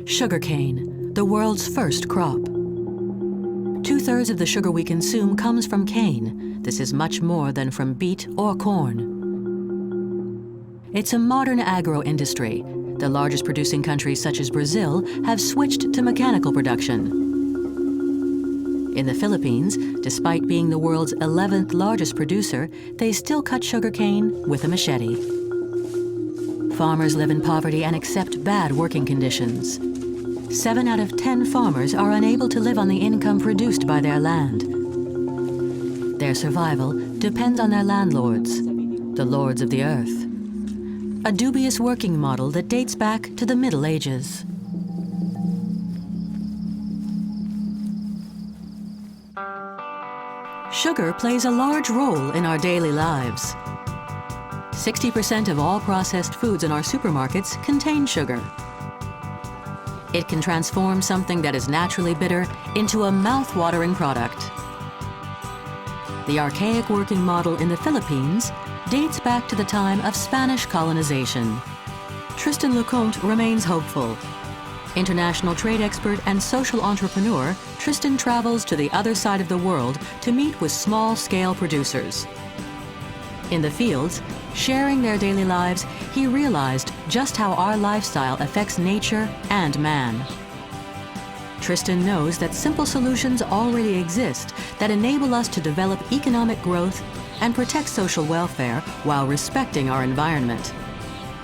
Sugarcane, the world's first crop. 2/3 of the sugar we consume comes from cane. This is much more than from beet or corn. It's a modern agro-industry. The largest producing countries such as Brazil have switched to mechanical production. In the Philippines, despite being the world's 11th largest producer, they still cut sugarcane with a machete. Farmers live in poverty and accept bad working conditions. 7 out of 10 farmers are unable to live on the income produced by their land. Their survival depends on their landlords, the lords of the earth. A dubious working model that dates back to the Middle Ages. Sugar plays a large role in our daily lives. 60% of all processed foods in our supermarkets contain sugar. It can transform something that is naturally bitter into a mouth-watering product. The archaic working model in the Philippines dates back to the time of Spanish colonization. Tristan Lecomte remains hopeful. International trade expert and social entrepreneur, Tristan travels to the other side of the world to meet with small-scale producers. In the fields, sharing their daily lives, he realized just how our lifestyle affects nature and man. Tristan knows that simple solutions already exist that enable us to develop economic growth and protect social welfare while respecting our environment.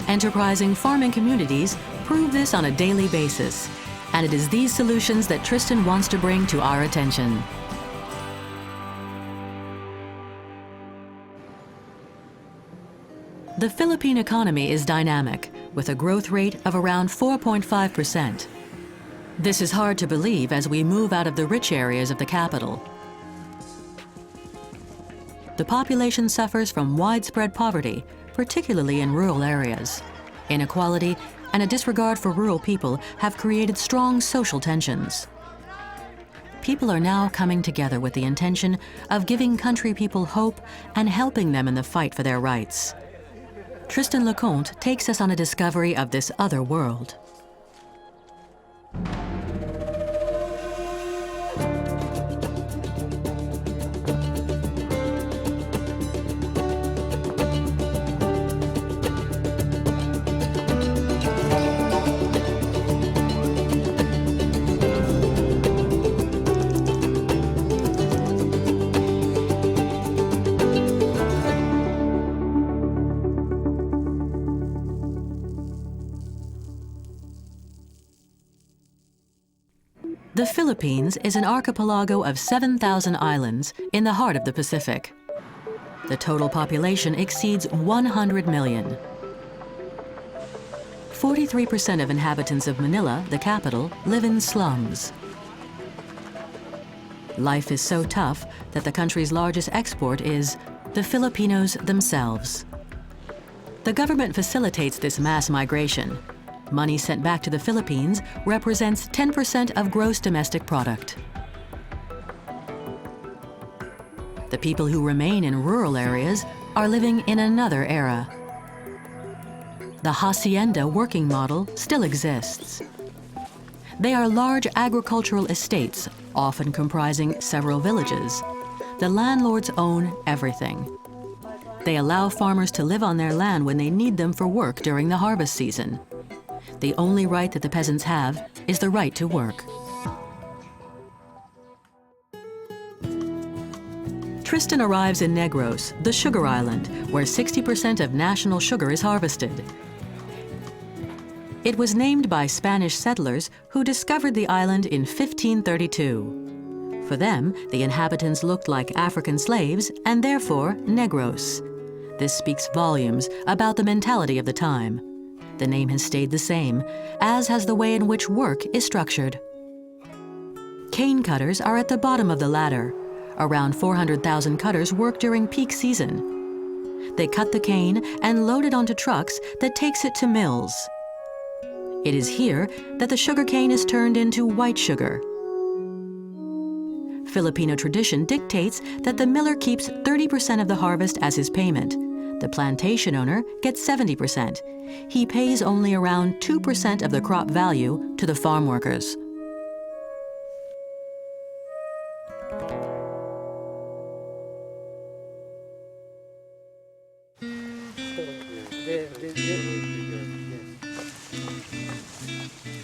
Enterprising farming communities prove this on a daily basis, and it is these solutions that Tristan wants to bring to our attention. The Philippine economy is dynamic, with a growth rate of around 4.5%. This is hard to believe as we move out of the rich areas of the capital. The population suffers from widespread poverty, particularly in rural areas. Inequality and a disregard for rural people have created strong social tensions. People are now coming together with the intention of giving country people hope and helping them in the fight for their rights. Tristan Lecomte takes us on a discovery of this other world. The Philippines is an archipelago of 7,000 islands in the heart of the Pacific. The total population exceeds 100 million. 43% of inhabitants of Manila, the capital, live in slums. Life is so tough that the country's largest export is the Filipinos themselves. The government facilitates this mass migration. Money sent back to the Philippines represents 10% of gross domestic product. The people who remain in rural areas are living in another era. The hacienda working model still exists. They are large agricultural estates, often comprising several villages. The landlords own everything. They allow farmers to live on their land when they need them for work during the harvest season. The only right that the peasants have is the right to work. Tristan arrives in Negros, the sugar island, where 60% of national sugar is harvested. It was named by Spanish settlers who discovered the island in 1532. For them, the inhabitants looked like African slaves and therefore Negros. This speaks volumes about the mentality of the time. The name has stayed the same, as has the way in which work is structured. Cane cutters are at the bottom of the ladder. Around 400,000 cutters work during peak season. They cut the cane and load it onto trucks that takes it to mills. It is here that the sugarcane is turned into white sugar. Filipino tradition dictates that the miller keeps 30% of the harvest as his payment. The plantation owner gets 70%. He pays only around 2% of the crop value to the farm workers.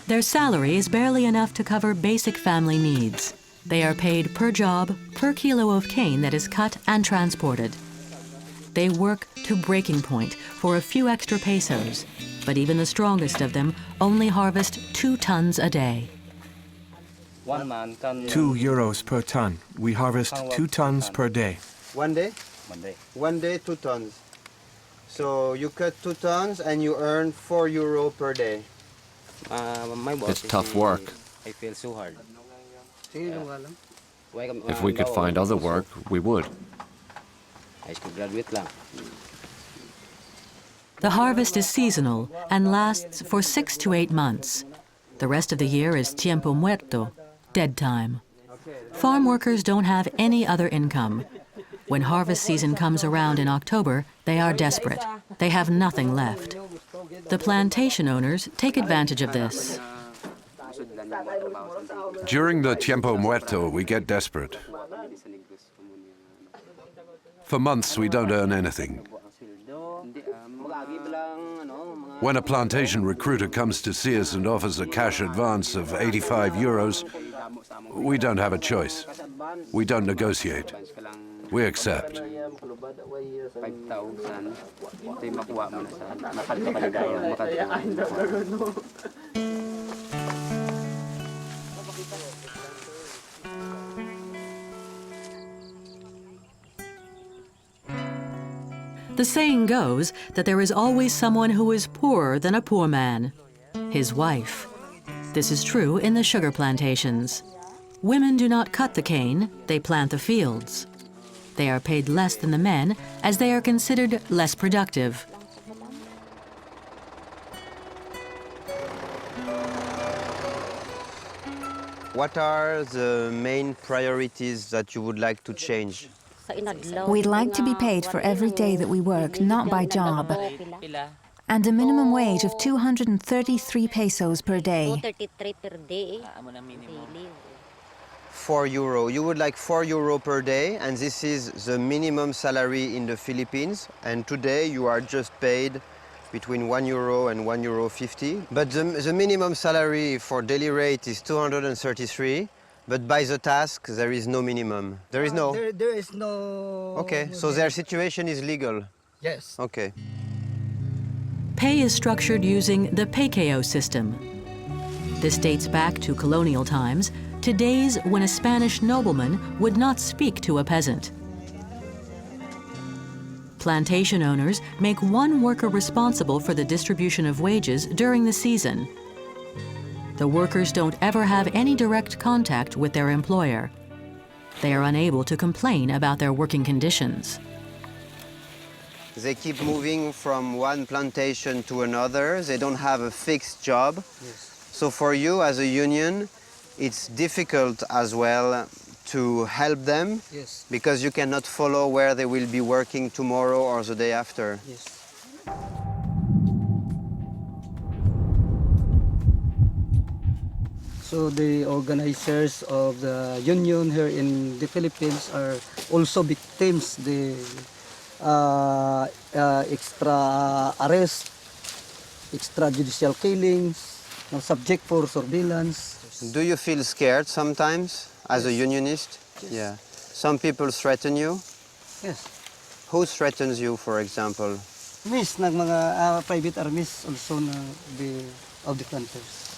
Their salary is barely enough to cover basic family needs. They are paid per job, per kilo of cane that is cut and transported. They work to breaking point for a few extra pesos, but even the strongest of them only harvest 2 tons a day. 2 euros per ton. We harvest 2 tons per day. One day? 1 day, 2 tons. So you cut 2 tons and you earn 4 euro per day. It's tough work. I feel so hard. If we could find other work, we would. High school graduate lang. The harvest is seasonal and lasts for 6 to 8 months. The rest of the year is tiempo muerto, dead time. Farm workers don't have any other income. When harvest season comes around in October, they are desperate. They have nothing left. The plantation owners take advantage of this. During the tiempo muerto, we get desperate. For months, we don't earn anything. When a plantation recruiter comes to see us and offers a cash advance of 85 euros, we don't have a choice. We don't negotiate. We accept. The saying goes that there is always someone who is poorer than a poor man, his wife. This is true in the sugar plantations. Women do not cut the cane, they plant the fields. They are paid less than the men as they are considered less productive. What are the main priorities that you would like to change? We'd like to be paid for every day that we work, not by job. And a minimum wage of 233 pesos per day. 4 euro. You would like 4 euro per day, and this is the minimum salary in the Philippines. And today you are just paid between 1 euro and 1 euro 50. But the minimum salary for daily rate is 233. But by the task, there is no minimum. There is no? There is no... Okay, so their situation is legal? Yes. Okay. Pay is structured using the PKO system. This dates back to colonial times, to days when a Spanish nobleman would not speak to a peasant. Plantation owners make one worker responsible for the distribution of wages during the season. The workers don't ever have any direct contact with their employer. They are unable to complain about their working conditions. They keep moving from one plantation to another. They don't have a fixed job. Yes. So for you as a union, it's difficult as well to help them. Yes. Because you cannot follow where they will be working tomorrow or the day after. Yes. So the organizers of the union here in the Philippines are also victims. The extra arrest, extrajudicial killings, subject for surveillance. Do you feel scared sometimes as a unionist? Yes. Yeah. Some people threaten you. Yes. Who threatens you, for example? Armies ng mga private armies also of the planters.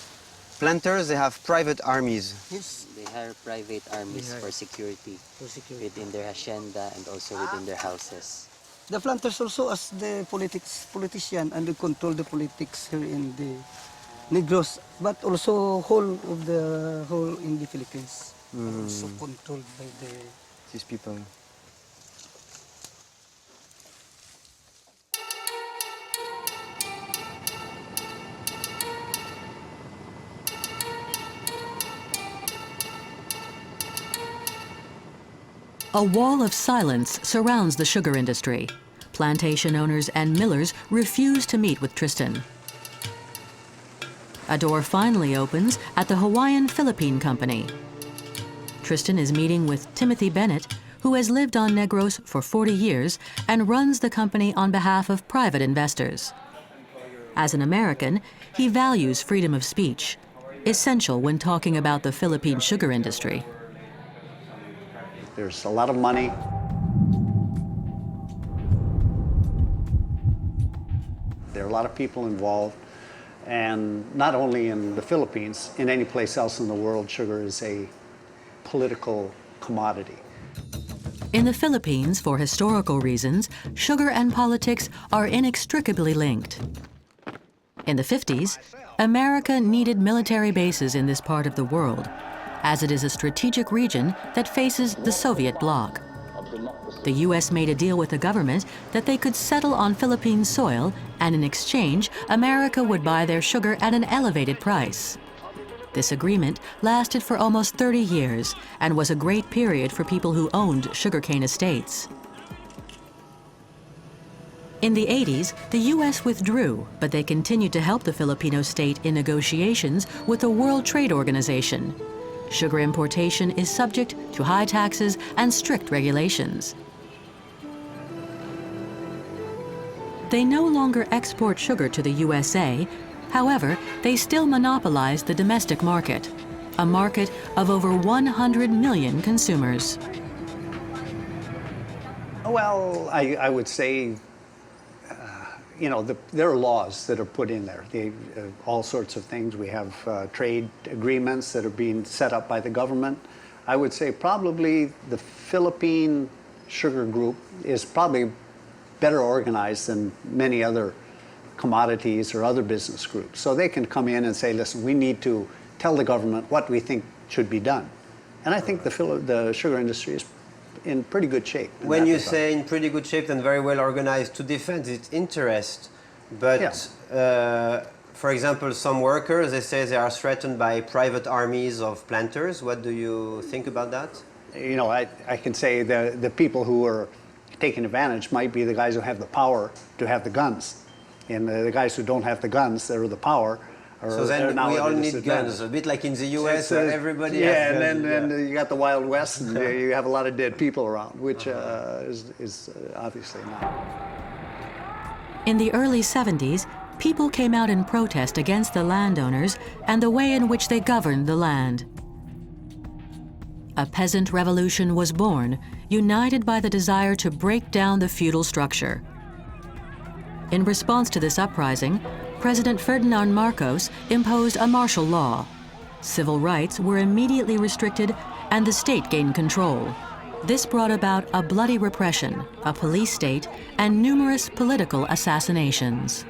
Planters, they have private armies. Yes. They hire private armies for security within their hacienda and also within their houses. The planters also as the politician and they control the politics here in the Negros, but also whole in the Philippines. Also controlled by These people. A wall of silence surrounds the sugar industry. Plantation owners and millers refuse to meet with Tristan. A door finally opens at the Hawaiian Philippine Company. Tristan is meeting with Timothy Bennett, who has lived on Negros for 40 years and runs the company on behalf of private investors. As an American, he values freedom of speech, essential when talking about the Philippine sugar industry. There's a lot of money. There are a lot of people involved, and not only in the Philippines, in any place else in the world, sugar is a political commodity. In the Philippines, for historical reasons, sugar and politics are inextricably linked. In the 50s, America needed military bases in this part of the world, as it is a strategic region that faces the Soviet bloc. The U.S. made a deal with the government that they could settle on Philippine soil, and in exchange, America would buy their sugar at an elevated price. This agreement lasted for almost 30 years and was a great period for people who owned sugarcane estates. In the 80s, the U.S. withdrew, but they continued to help the Filipino state in negotiations with the World Trade Organization. Sugar importation is subject to high taxes and strict regulations. They no longer export sugar to the USA. However, they still monopolize the domestic market, a market of over 100 million consumers. Well, I would say, there are laws that are put in there. All sorts of things. We have trade agreements that are being set up by the government. I would say probably the Philippine Sugar Group is probably better organized than many other commodities or other business groups. So they can come in and say, listen, we need to tell the government what we think should be done. And I think the sugar industry is in pretty good shape. When you say in pretty good shape and very well organized to defend its interest, but for example, some workers, they say they are threatened by private armies of planters. What do you think about that? I can say the people who are taking advantage might be the guys who have the power to have the guns. And the guys who don't have the guns, that are the power. So then we all need guns, a bit like in the US, where everybody has guns. And then you got the Wild West, and you have a lot of dead people around, which is obviously not. In the early 70s, people came out in protest against the landowners and the way in which they governed the land. A peasant revolution was born, united by the desire to break down the feudal structure. In response to this uprising, President Ferdinand Marcos imposed a martial law. Civil rights were immediately restricted and the state gained control. This brought about a bloody repression, a police state, and numerous political assassinations.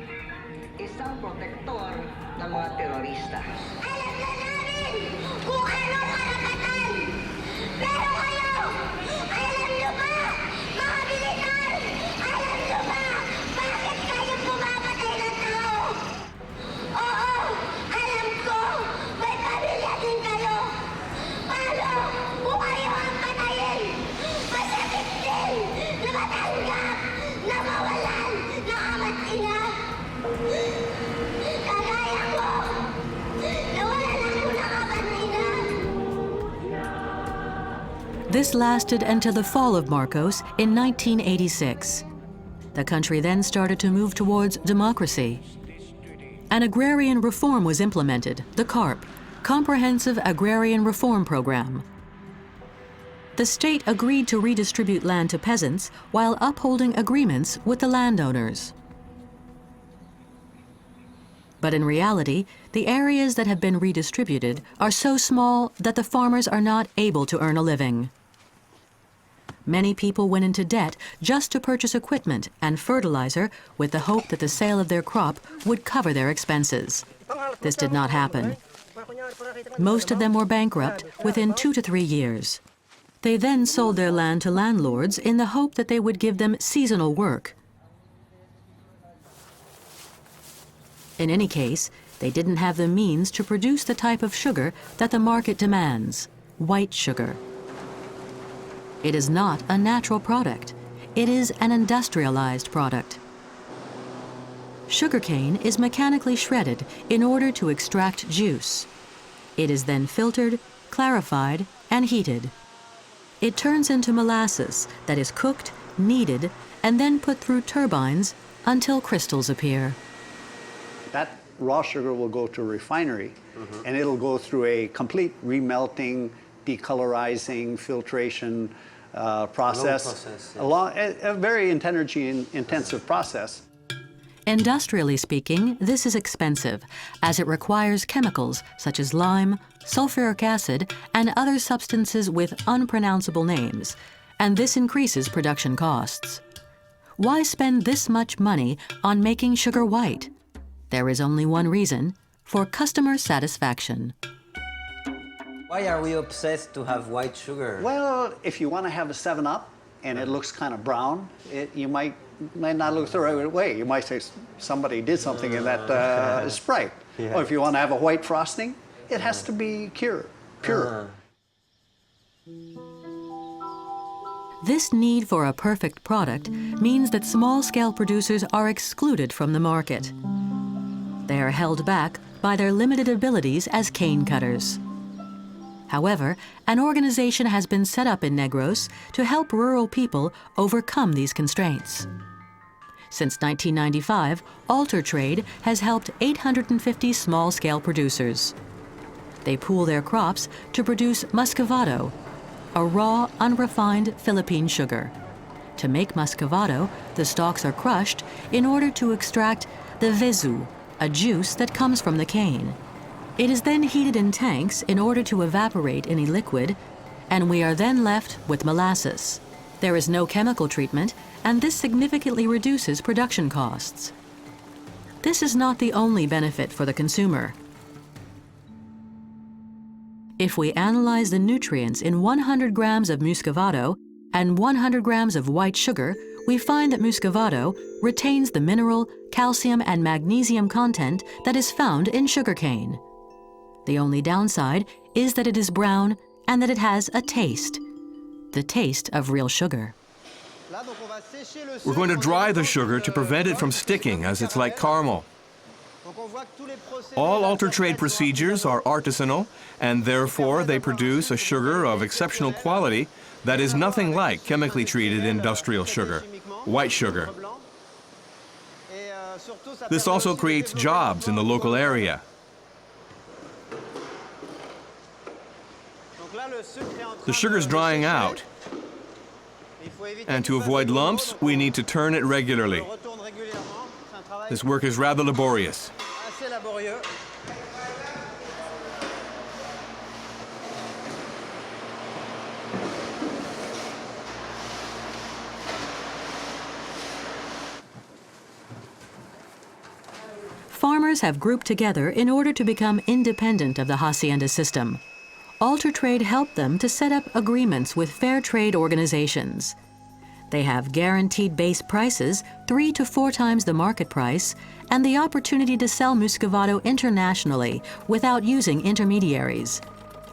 This lasted until the fall of Marcos in 1986. The country then started to move towards democracy. An agrarian reform was implemented, the CARP, Comprehensive Agrarian Reform Program. The state agreed to redistribute land to peasants while upholding agreements with the landowners. But in reality, the areas that have been redistributed are so small that the farmers are not able to earn a living. Many people went into debt just to purchase equipment and fertilizer with the hope that the sale of their crop would cover their expenses. This did not happen. Most of them were bankrupt within 2 to 3 years. They then sold their land to landlords in the hope that they would give them seasonal work. In any case, they didn't have the means to produce the type of sugar that the market demands, white sugar. It is not a natural product. it is an industrialized product. Sugarcane is mechanically shredded in order to extract juice. It is then filtered, clarified, and heated. It turns into molasses that is cooked, kneaded, and then put through turbines until crystals appear. That raw sugar will go to a refinery, and it'll go through a complete remelting, decolorizing, filtration process. A very energy-intensive process. Industrially speaking, this is expensive, as it requires chemicals such as lime, sulfuric acid, and other substances with unpronounceable names, and this increases production costs. Why spend this much money on making sugar white? There is only one reason: for customer satisfaction. Why are we obsessed to have white sugar? Well, if you want to have a 7-Up and it looks kind of brown, you might not look the right way. You might say somebody did something in that Sprite. Yeah. Or if you want to have a white frosting, it has to be pure. This need for a perfect product means that small-scale producers are excluded from the market. They are held back by their limited abilities as cane cutters. However, an organization has been set up in Negros to help rural people overcome these constraints. Since 1995, Alter Trade has helped 850 small-scale producers. They pool their crops to produce muscovado, a raw, unrefined Philippine sugar. To make muscovado, the stalks are crushed in order to extract the vezu, a juice that comes from the cane. It is then heated in tanks in order to evaporate any liquid, and we are then left with molasses. There is no chemical treatment, and this significantly reduces production costs. This is not the only benefit for the consumer. If we analyze the nutrients in 100 grams of muscovado and 100 grams of white sugar, we find that muscovado retains the mineral, calcium, and magnesium content that is found in sugarcane. The only downside is that it is brown and that it has a taste, the taste of real sugar. We're going to dry the sugar to prevent it from sticking, as it's like caramel. All Alter Trade procedures are artisanal, and therefore they produce a sugar of exceptional quality that is nothing like chemically treated industrial sugar, white sugar. This also creates jobs in the local area. The sugar's drying out, and to avoid lumps, we need to turn it regularly. This work is rather laborious. Farmers have grouped together in order to become independent of the hacienda system. Alter Trade helped them to set up agreements with fair trade organizations. They have guaranteed base prices 3 to 4 times the market price and the opportunity to sell muscovado internationally without using intermediaries.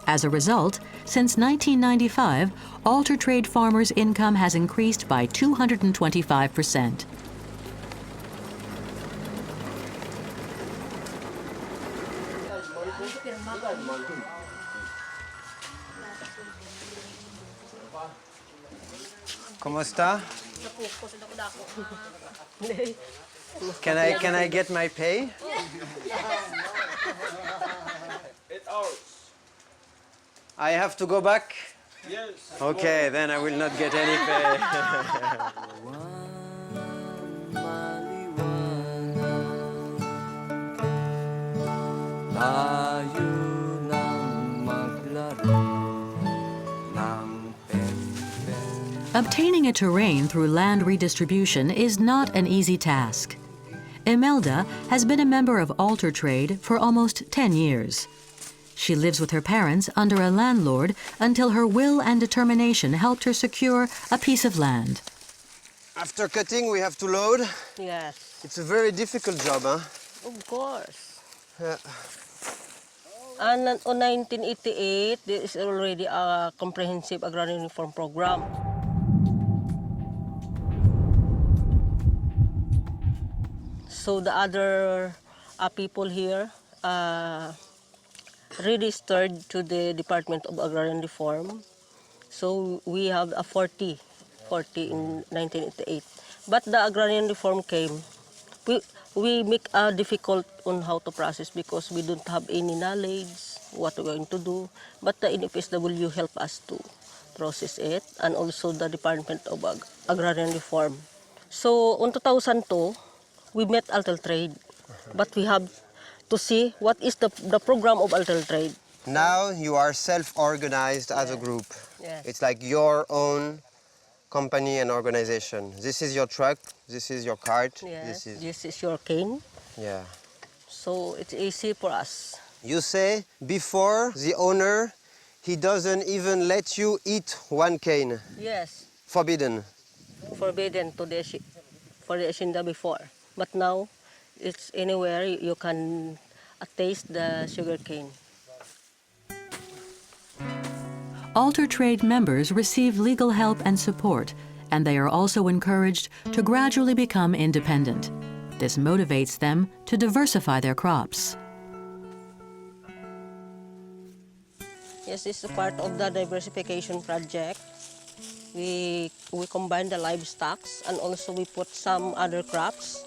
As a result, since 1995, Alter Trade farmers' income has increased by 225%. ¿Cómo está? Can I get my pay? It's ours. I have to go back? Yes. Okay, then I will not get any pay. Obtaining a terrain through land redistribution is not an easy task. Imelda has been a member of Alter Trade for almost 10 years. She lives with her parents under a landlord until her will and determination helped her secure a piece of land. After cutting, we have to load. Yes. It's a very difficult job, huh? Of course. Yeah. And on 1988, there is already a comprehensive agrarian reform program. So the other people here registered to the Department of Agrarian Reform. So we have a 40 in 1988. But the Agrarian Reform came. We make difficult on how to process because we don't have any knowledge what we're going to do. But the NFSW help us to process it, and also the Department of Agrarian Reform. So in 2002, we met Altel Trade, but we have to see what is the program of Altel Trade. Now you are self-organized as a group. Yes. It's like your own company and organization. This is your truck, this is your cart, Yes. this is... This is your cane. Yeah. So it's easy for us. You say before the owner, he doesn't even let you eat one cane. Yes. Forbidden. Forbidden to for the hacienda before. But now, it's anywhere you can taste the sugar cane. Alter Trade members receive legal help and support, and they are also encouraged to gradually become independent. This motivates them to diversify their crops. Yes, this is part of the diversification project. We combine the livestock and also we put some other crops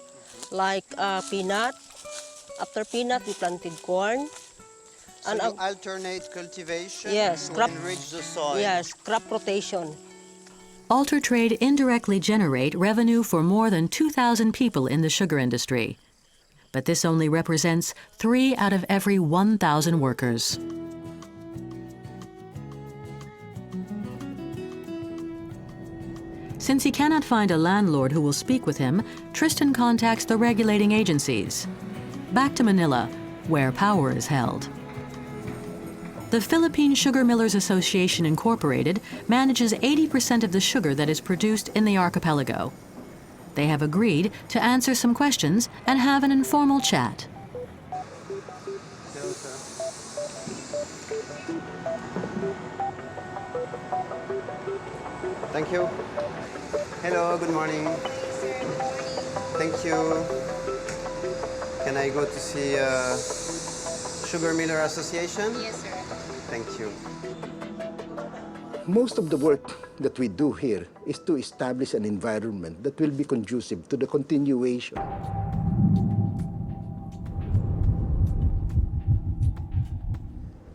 like peanut. After peanut, we planted corn. So and you alternate cultivation yes, to enrich the soil. Yes, crop rotation. Alter Trade indirectly generate revenue for more than 2,000 people in the sugar industry. But this only represents 3 out of every 1,000 workers. Since he cannot find a landlord who will speak with him, Tristan contacts the regulating agencies. Back to Manila, where power is held. The Philippine Sugar Millers Association Incorporated manages 80% of the sugar that is produced in the archipelago. They have agreed to answer some questions and have an informal chat. Thank you. Hello, good morning. Thank you. Can I go to see Sugar Miller Association? Yes, sir. Thank you. Most of the work that we do here is to establish an environment that will be conducive to the continuation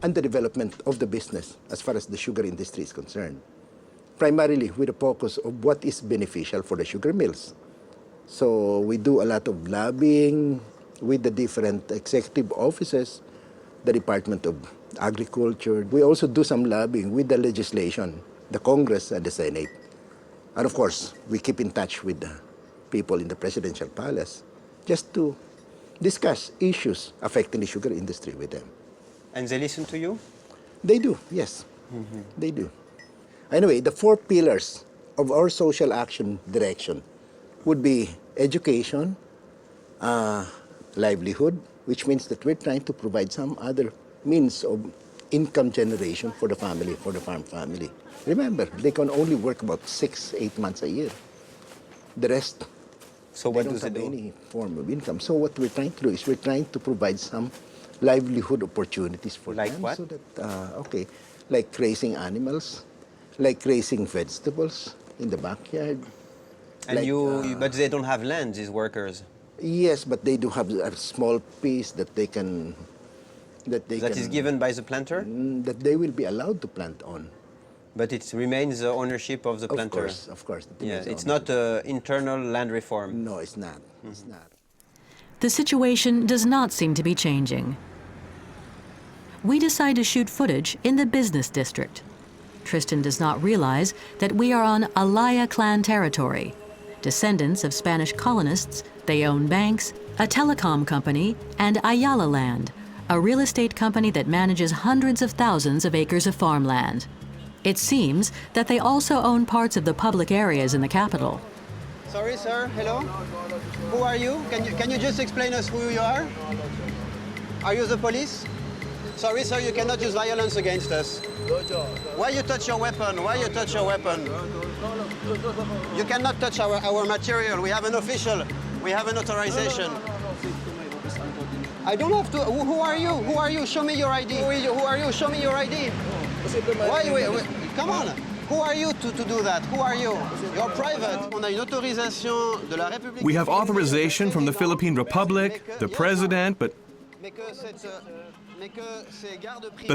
and the development of the business as far as the sugar industry is concerned. Primarily with a focus of what is beneficial for the sugar mills. So we do a lot of lobbying with the different executive offices, the Department of Agriculture. We also do some lobbying with the legislation, the Congress and the Senate. And of course, we keep in touch with the people in the presidential palace just to discuss issues affecting the sugar industry with them. And they listen to you? They do, yes. They do. Anyway, the 4 pillars of our social action direction would be education, livelihood, which means that we're trying to provide some other means of income generation for the family, for the farm family. Remember, they can only work about 6-8 months a year. The rest, so what they do don't they have do? any form of income. So what we're trying to do is we're trying to provide some livelihood opportunities for like them. What? So that, like raising animals, like raising vegetables in the backyard. And like, but they don't have land, these workers. Yes, but they do have a small piece that they can... That is given by the planter? That they will be allowed to plant on. But it remains the ownership of the planter. Of course. Yeah, it's not internal land reform. No, it's not. It's not. The situation does not seem to be changing. We decide to shoot footage in the business district. Tristan does not realize that we are on Alaya clan territory. Descendants of Spanish colonists, they own banks, a telecom company, and Ayala Land, a real estate company that manages hundreds of thousands of acres of farmland. It seems that they also own parts of the public areas in the capital. Sorry, sir. Hello? Who are you? Can you just explain us who you are? Are you the police? Sorry, sir, you cannot use violence against us. Why you touch your weapon? Why you touch your weapon? You cannot touch our material. We have an official. We have an authorization. I don't have to. Who are you? Who are you? Show me your ID. Who are you? Show me your ID. Why? Wait. Come on. Who are you to do that? Who are you? You're private. On a une autorisation de la République. We have authorization from the Philippine Republic, the president, but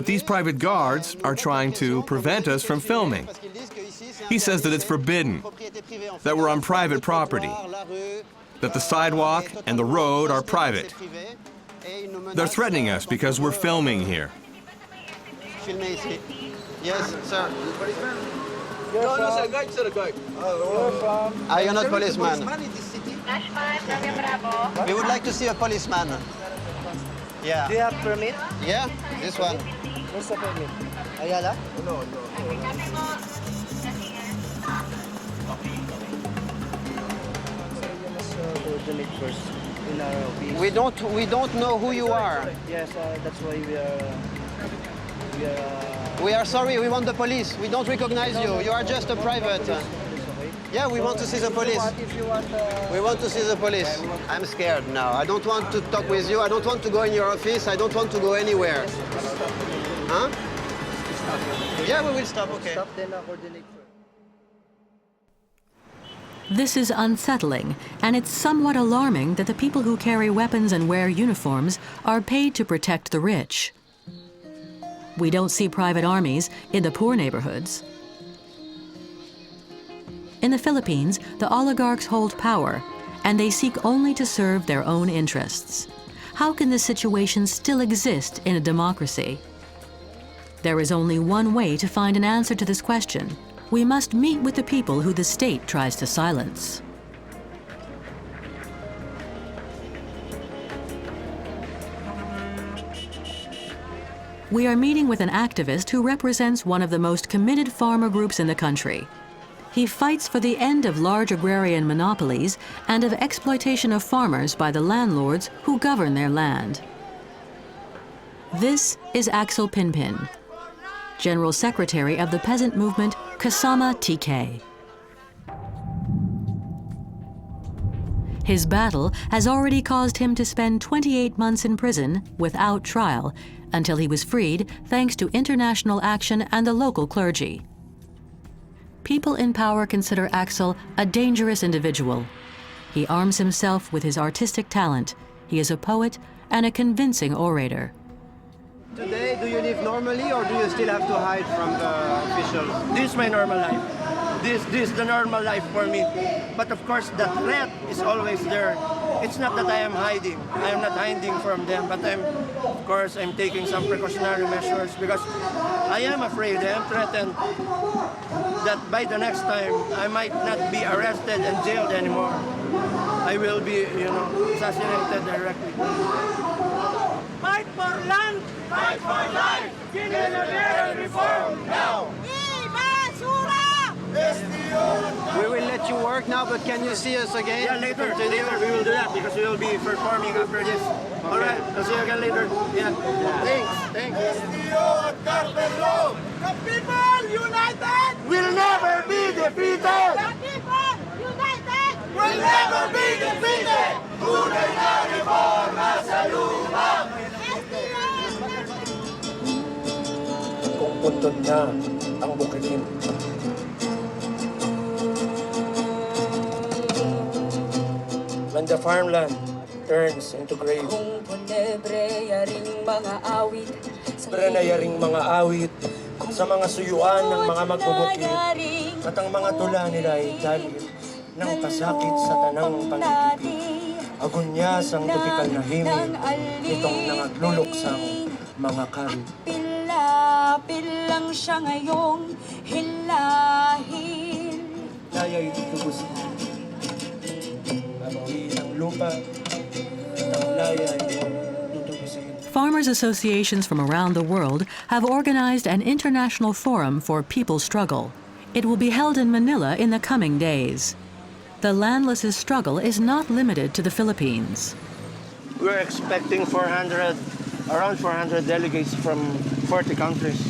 these private guards are trying to prevent us from filming. He says that it's forbidden, that we're on private property, that the sidewalk and the road are private. They're threatening us because we're filming here. Yes, sir. No, sir, guide, sir, guide. Are you not policeman? in this city? We would like to see a policeman. Yeah. Do you have permit? Yeah, this one. What's the permit? Ayala? No. You must coordinate first in our office. We don't know who you are. Yes, that's why We are sorry, we want the police. We don't recognize you. You are just a private. Yeah, we want to see the police. We want to see the police. I'm scared now. I don't want to talk with you. I don't want to go in your office. I don't want to go anywhere. Huh? Yeah, we will stop, okay. Stop, then coordinate first. This is unsettling, and it's somewhat alarming that the people who carry weapons and wear uniforms are paid to protect the rich. We don't see private armies in the poor neighborhoods. In the Philippines, the oligarchs hold power, and they seek only to serve their own interests. How can this situation still exist in a democracy? There is only one way to find an answer to this question. We must meet with the people who the state tries to silence. We are meeting with an activist who represents one of the most committed farmer groups in the country. He fights for the end of large agrarian monopolies and of exploitation of farmers by the landlords who govern their land. This is Axel Pinpin, General Secretary of the peasant movement Kasama TK. His battle has already caused him to spend 28 months in prison without trial until he was freed thanks to international action and the local clergy. People in power consider Axel a dangerous individual. He arms himself with his artistic talent. He is a poet and a convincing orator. Today, do you live normally or do you still have to hide from the officials? This is my normal life. This is the normal life for me. But of course, the threat is always there. It's not that I am hiding. I am not hiding from them, but of course, I'm taking some precautionary measures because I am afraid, I am threatened that by the next time, I might not be arrested and jailed anymore. I will be, assassinated directly. Fight for land! Fight for life! General reform now! We will let you work now, but can you see us again? Yeah, later we will do that because we will be performing after this. Okay. All right, I'll see you again later. Yeah. Thanks. The people united We'll never be defeated! The people united will never be defeated! Tunay na reforma sa lumang Kung puntod niya ang bukitin. When the farmland turns into grave. Kung punebre-yaring mga awit Prenayaring mga awit sa mga suyuan ng mga magbubukid at ang mga tula nila ay galit ng kasakit sa tanang pangitipid. Agunyas ang tipikal na himig nitong nangagluluksang mga kari. Pilapil lang siya ngayong hilahil. Kaya'y tubusin. Abawi ng lupa at ang laya'y tutubusin. Farmers' associations from around the world have organized an international forum for people struggle. It will be held in Manila in the coming days. The landless' struggle is not limited to the Philippines. We're expecting around 400 delegates from 40 countries.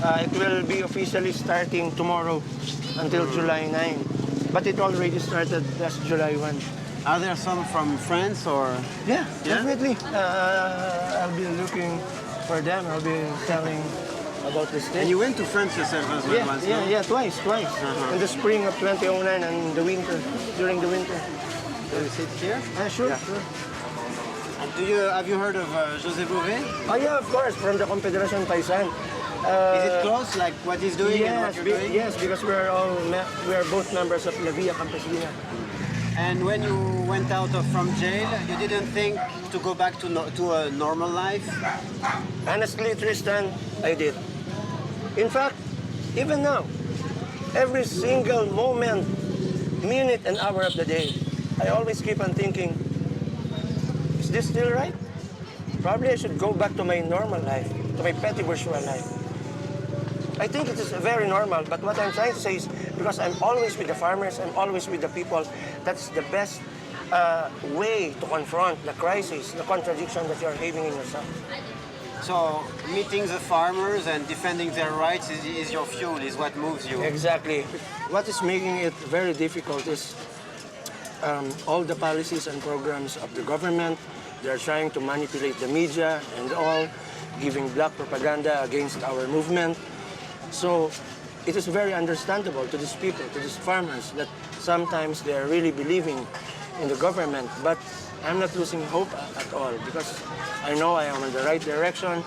It will be officially starting tomorrow until July 9. But it already started last July 1. Are there some from France or? Yeah, definitely. I'll be looking for them. I'll be telling about this thing. And you went to France yourself as well once, no? Yeah, twice. In the spring of 2009 and the winter, during the winter. Can you sit here? Sure. And have you heard of José Bové? Oh yeah, of course, from the Confederation Paysan. Is it close, like what he's doing and what you're doing? Yes, because we are both members of La Via Campesina. And when you went out from jail, you didn't think to go back to a normal life? Honestly, Tristan, I did. In fact, even now, every single moment, minute and hour of the day, I always keep on thinking, is this still right? Probably I should go back to my normal life, to my petty bourgeois life. I think it is very normal, but what I'm trying to say is, because I'm always with the farmers, I'm always with the people, that's the best way to confront the crisis, the contradiction that you're having in yourself. So meeting the farmers and defending their rights is your fuel, is what moves you. Exactly. What is making it very difficult is all the policies and programs of the government. They're trying to manipulate the media and all, giving black propaganda against our movement. So it is very understandable to these people, to these farmers, that sometimes they're really believing in the government, but I'm not losing hope at all, because I know I am in the right direction.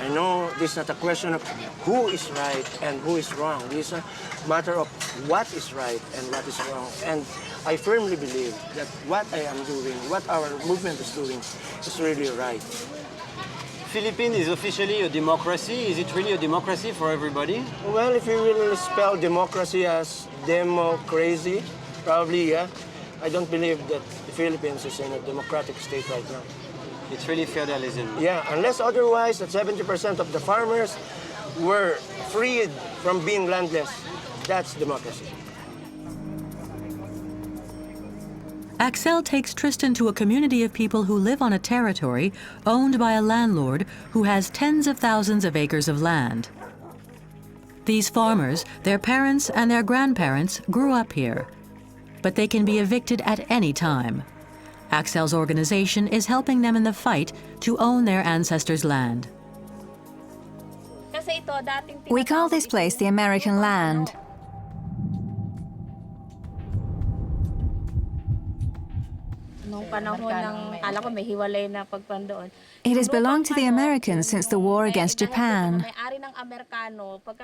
I know this is not a question of who is right and who is wrong. This is a matter of what is right and what is wrong. And I firmly believe that what I am doing, what our movement is doing, is really right. Philippines is officially a democracy. Is it really a democracy for everybody? Well, if you really spell democracy as demo-crazy, probably, yeah. I don't believe that the Philippines is in a democratic state right now. It's really feudalism. Yeah, unless otherwise, that 70% of the farmers were freed from being landless. That's democracy. Axel takes Tristan to a community of people who live on a territory owned by a landlord who has tens of thousands of acres of land. These farmers, their parents and their grandparents grew up here, but they can be evicted at any time. Axel's organization is helping them in the fight to own their ancestors' land. We call this place the American land. It has belonged to the Americans since the war against Japan.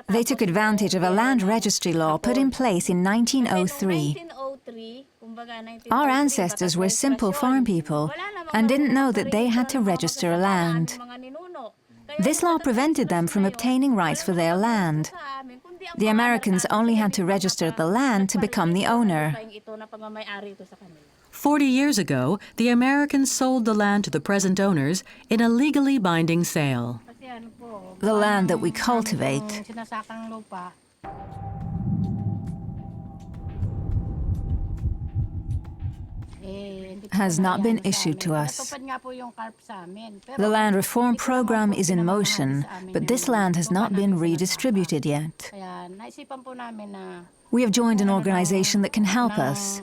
They took advantage of a land registry law put in place in 1903. Our ancestors were simple farm people and didn't know that they had to register a land. This law prevented them from obtaining rights for their land. The Americans only had to register the land to become the owner. 40 years ago, the Americans sold the land to the present owners in a legally binding sale. The land that we cultivate has not been issued to us. The land reform program is in motion, but this land has not been redistributed yet. We have joined an organization that can help us.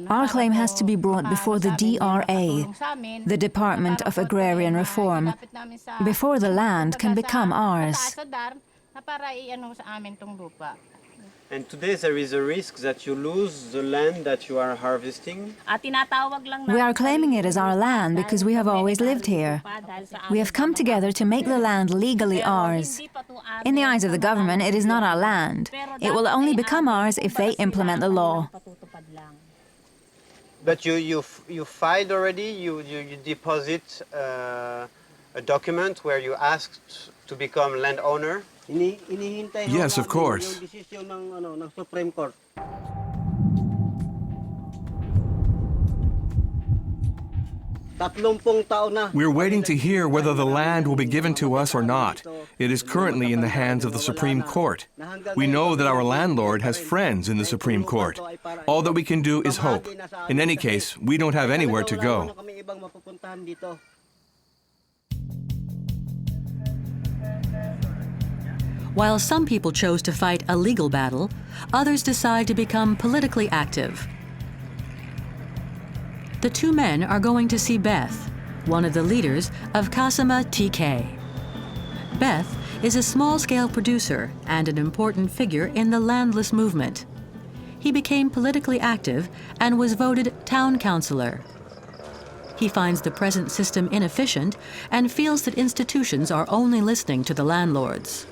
Our claim has to be brought before the DRA, the Department of Agrarian Reform, before the land can become ours. And today there is a risk that you lose the land that you are harvesting? We are claiming it as our land because we have always lived here. We have come together to make the land legally ours. In the eyes of the government, it is not our land. It will only become ours if they implement the law. But you filed already? You deposit a document where you asked to become landowner? Yes, of course. We're waiting to hear whether the land will be given to us or not. It is currently in the hands of the Supreme Court. We know that our landlord has friends in the Supreme Court. All that we can do is hope. In any case, we don't have anywhere to go. While some people chose to fight a legal battle, others decide to become politically active. The two men are going to see Beth, one of the leaders of Kasama TK. Beth is a small-scale producer and an important figure in the landless movement. He became politically active and was voted town councillor. He finds the present system inefficient and feels that institutions are only listening to the landlords.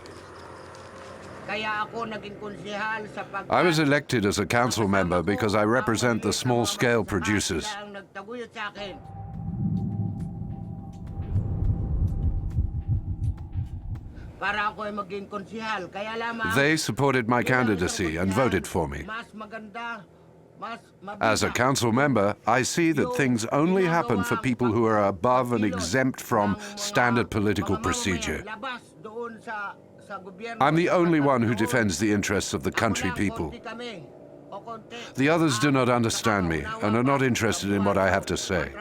I was elected as a council member because I represent the small-scale producers. They supported my candidacy and voted for me. As a council member, I see that things only happen for people who are above and exempt from standard political procedure. I'm the only one who defends the interests of the country people. The others do not understand me and are not interested in what I have to say.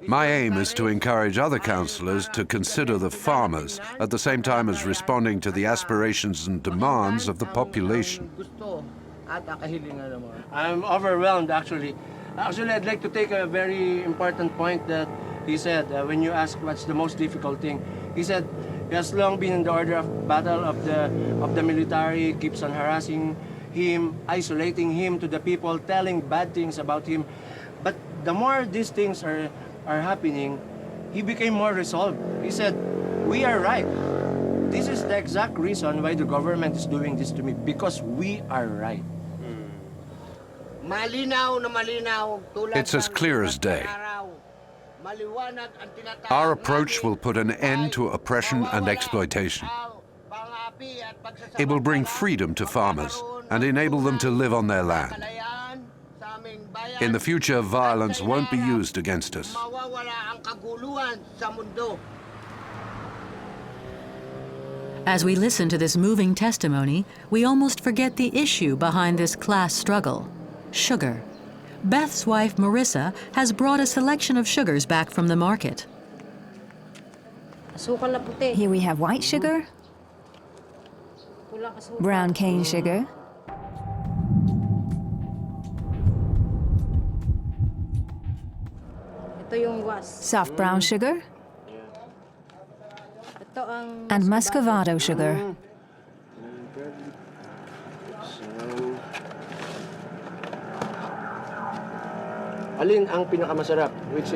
My aim is to encourage other councillors to consider the farmers at the same time as responding to the aspirations and demands of the population. I'm overwhelmed, actually. I'd like to take a very important point that he said when you ask what's the most difficult thing. He said he has long been in the order of battle of the military, keeps on harassing him, isolating him to the people, telling bad things about him. But the more these things are happening, he became more resolved. He said, we are right. This is the exact reason why the government is doing this to me, because we are right. It's as clear as day. Our approach will put an end to oppression and exploitation. It will bring freedom to farmers and enable them to live on their land. In the future, violence won't be used against us. As we listen to this moving testimony, we almost forget the issue behind this class struggle: sugar. Beth's wife, Marissa, has brought a selection of sugars back from the market. Here we have white sugar, brown cane sugar, soft brown sugar, and muscovado sugar. Alin ang pinakamasarap, which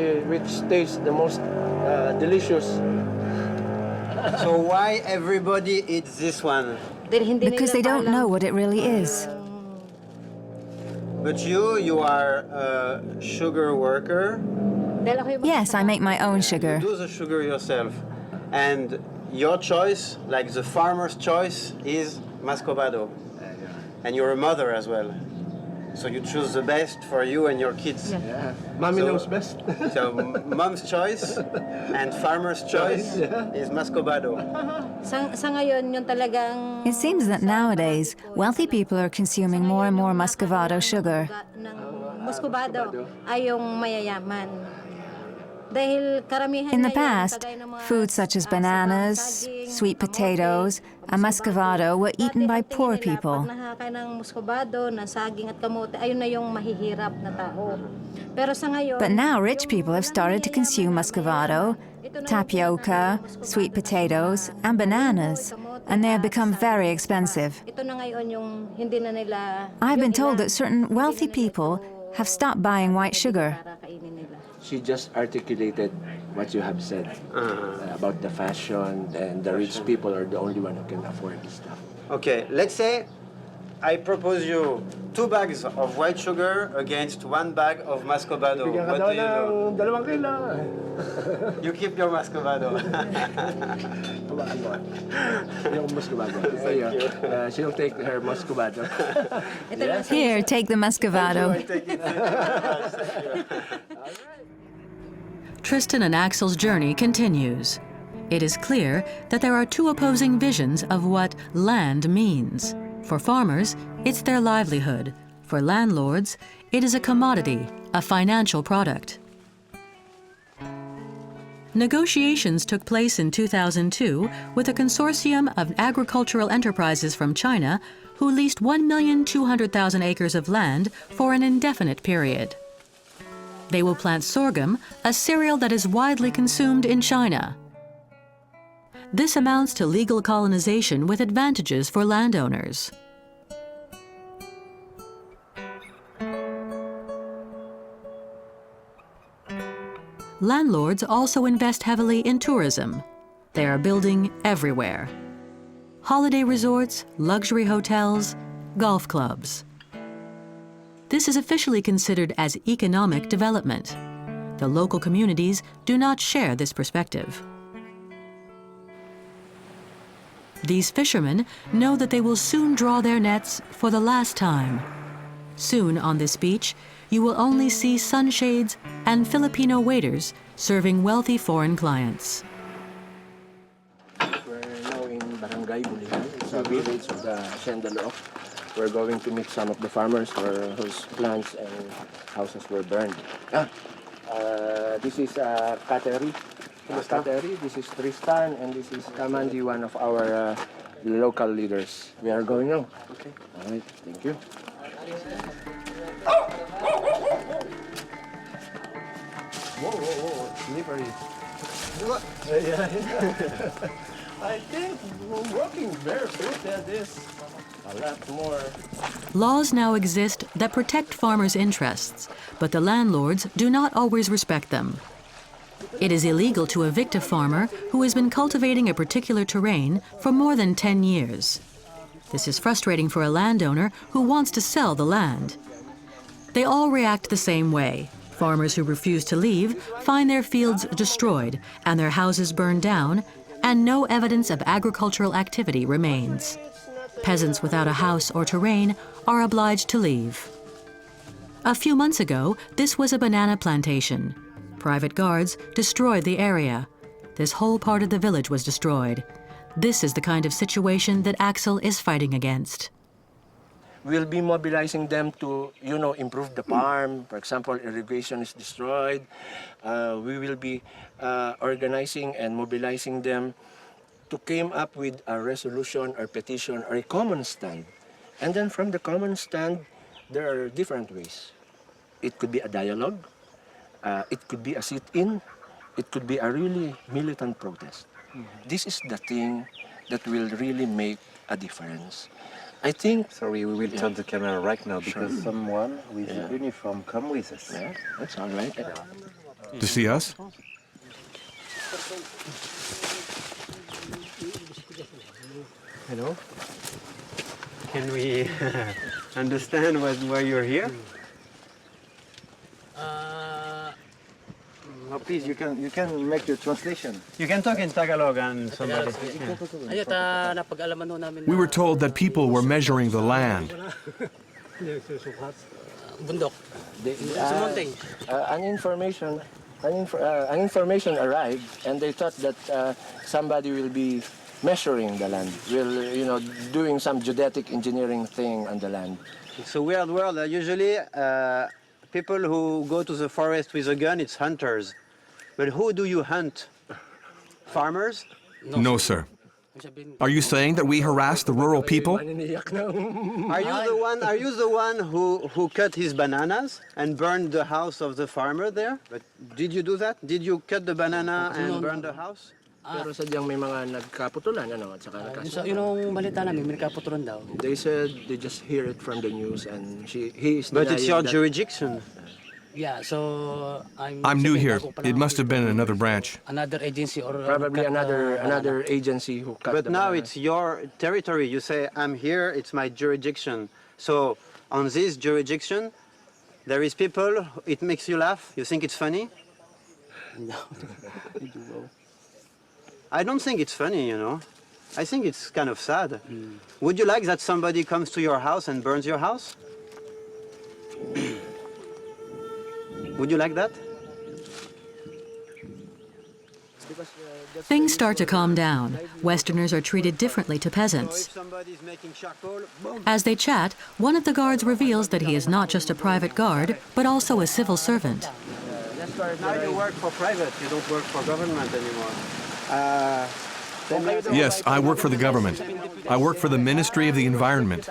tastes the most delicious? So why everybody eats this one? Because they don't know what it really is. But you are a sugar worker. Yes, I make my own sugar. You do the sugar yourself. And your choice, like the farmer's choice, is muscovado. And you're a mother as well. So you choose the best for you and your kids. Yeah. Mommy knows best. So mom's choice and farmer's choice is muscovado. It seems that nowadays, wealthy people are consuming more and more muscovado sugar. In the past, foods such as bananas, sweet potatoes, and muscovado were eaten by poor people. But now rich people have started to consume muscovado, tapioca, sweet potatoes, and bananas, and they have become very expensive. I've been told that certain wealthy people have stopped buying white sugar. She just articulated what you have said about the fashion, and the rich people are the only one who can afford this stuff. Okay, let's say I propose you 2 bags of white sugar against 1 bag of muscovado. What do you do? You keep your muscovado. She'll take her muscovado. Here, take the muscovado. Tristan and Axel's journey continues. It is clear that there are two opposing visions of what land means. For farmers, it's their livelihood. For landlords, it is a commodity, a financial product. Negotiations took place in 2002 with a consortium of agricultural enterprises from China who leased 1,200,000 acres of land for an indefinite period. They will plant sorghum, a cereal that is widely consumed in China. This amounts to legal colonization with advantages for landowners. Landlords also invest heavily in tourism. They are building everywhere. Holiday resorts, luxury hotels, golf clubs. This is officially considered as economic development. The local communities do not share this perspective. These fishermen know that they will soon draw their nets for the last time. Soon on this beach, you will only see sunshades and Filipino waiters serving wealthy foreign clients. We're now in Barangay Bulihan. It's a village of the Hacienda Looc. We're going to meet some of the farmers whose plants and houses were burned. This is Kateri. This is Tristan, and this is Kamandi, one of our local leaders. We are going now. Okay. All right. Thank you. Whoa, slippery. I think walking barefoot is a lot more. Laws now exist that protect farmers' interests, but the landlords do not always respect them. It is illegal to evict a farmer who has been cultivating a particular terrain for more than 10 years. This is frustrating for a landowner who wants to sell the land. They all react the same way. Farmers who refuse to leave find their fields destroyed and their houses burned down, and no evidence of agricultural activity remains. Peasants without a house or terrain are obliged to leave. A few months ago, this was a banana plantation. Private guards destroyed the area. This whole part of the village was destroyed. This is the kind of situation that Axel is fighting against. We'll be mobilizing them to, improve the farm. For example, irrigation is destroyed. We will be organizing and mobilizing them to come up with a resolution or petition or a common stand. And then from the common stand, there are different ways. It could be a dialogue. It could be a sit-in. It could be a really militant protest. This is the thing that will really make a difference. I think... Sorry, we will turn the camera right now because someone with a uniform come with us. Yeah, that's all right. To see us? Hello. Can we understand why you're here? Oh, please, you can make your translation. You can talk in Tagalog and somebody. We were told that people were measuring the land. An information arrived, and they thought that somebody will be measuring the land, doing some geodetic engineering thing on the land. It's a weird world. Usually, people who go to the forest with a gun, it's hunters. But who do you hunt? Farmers? No, sir. Are you saying that we harass the rural people? Are you the one who cut his bananas and burned the house of the farmer there? But did you do that? Did you cut the banana and burn the house? Pero sadyang may mga nagkaputulan, at saka nagkasuhan. Yung balita namin, may nagkaputulan daw. They said they just hear it from the news, and he is But it's your jurisdiction. Yeah, so I'm new here. It must have been another branch. Another agency or probably another agency who cut. But now it's your territory. You say, I'm here, it's my jurisdiction. So on this jurisdiction, there is people, it makes you laugh. You think it's funny? No. I don't think it's funny, I think it's kind of sad. Would you like that somebody comes to your house and burns your house? Would you like that? Things start to calm down. Westerners are treated differently to peasants. As they chat, one of the guards reveals that he is not just a private guard, but also a civil servant. Now you work for private, you don't work for government anymore. Yes, I work for the government. I work for the Ministry of the Environment.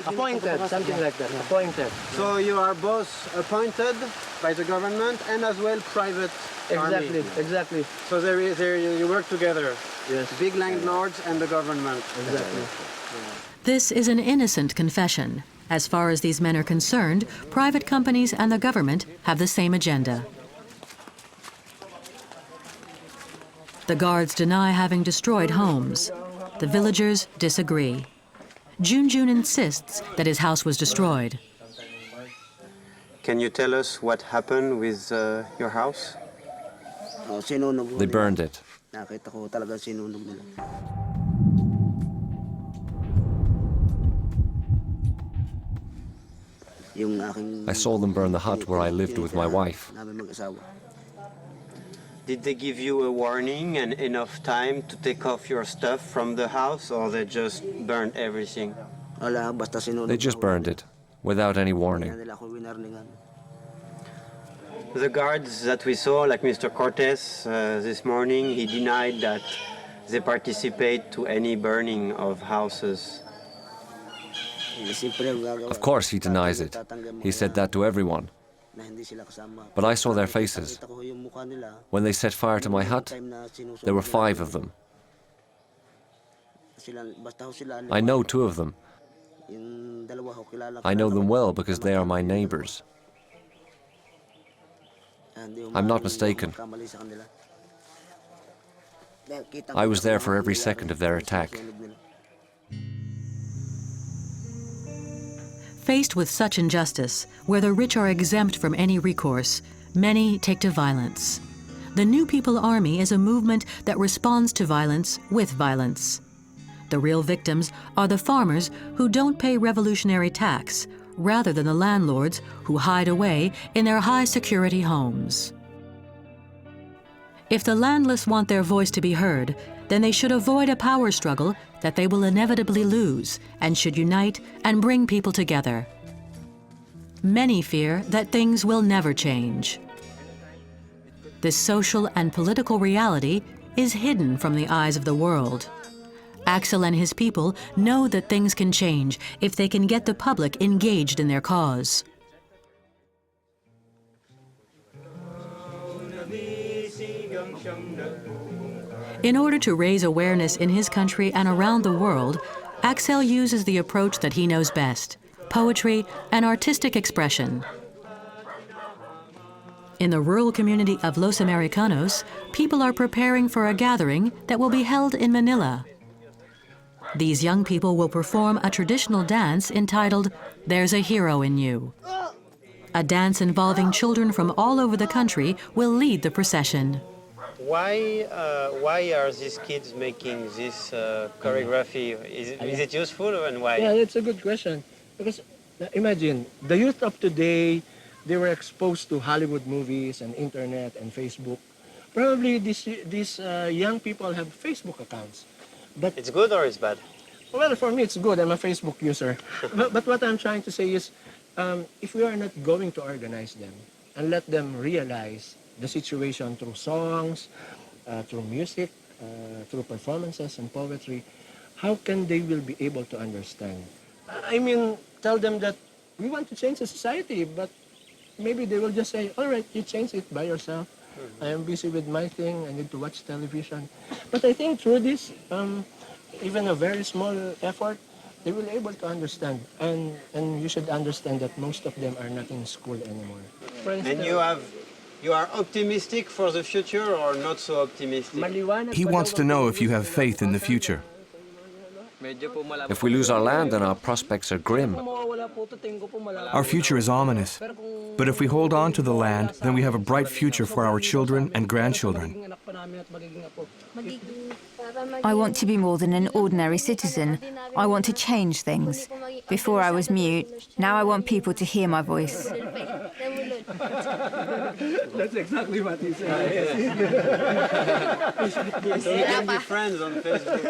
Appointed, something like that, appointed. So you are both appointed by the government and as well private Exactly, army. exactly. So you work together. Yes. Big landlords and the government. Exactly. This is an innocent confession. As far as these men are concerned, private companies and the government have the same agenda. The guards deny having destroyed homes. The villagers disagree. Junjun insists that his house was destroyed. Can you tell us what happened with your house? They burned it. I saw them burn the hut where I lived with my wife. Did they give you a warning and enough time to take off your stuff from the house, or they just burned everything? They just burned it, without any warning. The guards that we saw, like Mr. Cortes this morning, he denied that they participate to any burning of houses. Of course he denies it. He said that to everyone. But I saw their faces. When they set fire to my hut, there were 5 of them. I know 2 of them. I know them well because they are my neighbors. I'm not mistaken. I was there for every second of their attack. Faced with such injustice, where the rich are exempt from any recourse, many take to violence. The New People Army is a movement that responds to violence with violence. The real victims are the farmers who don't pay revolutionary tax, rather than the landlords who hide away in their high-security homes. If the landless want their voice to be heard, then they should avoid a power struggle that they will inevitably lose and should unite and bring people together. Many fear that things will never change. This social and political reality is hidden from the eyes of the world. Axel and his people know that things can change if they can get the public engaged in their cause. In order to raise awareness in his country and around the world, Axel uses the approach that he knows best: poetry and artistic expression. In the rural community of Los Americanos, people are preparing for a gathering that will be held in Manila. These young people will perform a traditional dance entitled "There's a Hero in You." A dance involving children from all over the country will lead the procession. Why are these kids making this choreography? Is it useful, and why? Yeah, it's a good question. Because imagine, the youth of today, they were exposed to Hollywood movies and internet and Facebook. Probably these young people have Facebook accounts. But it's good or it's bad? Well, for me, it's good. I'm a Facebook user. but what I'm trying to say is, if we are not going to organize them and let them realize the situation through songs, through music, through performances and poetry, how can they will be able to understand? I mean, tell them that we want to change the society, but maybe they will just say, all right, you change it by yourself. I am busy with my thing, I need to watch television. But I think through this, even a very small effort, they will be able to understand. And you should understand that most of them are not in school anymore. And you are optimistic for the future or not so optimistic? He wants to know if you have faith in the future. If we lose our land, then our prospects are grim. Our future is ominous. But if we hold on to the land, then we have a bright future for our children and grandchildren. I want to be more than an ordinary citizen. I want to change things. Before I was mute, now I want people to hear my voice. That's exactly what he said. So we can be friends on Facebook.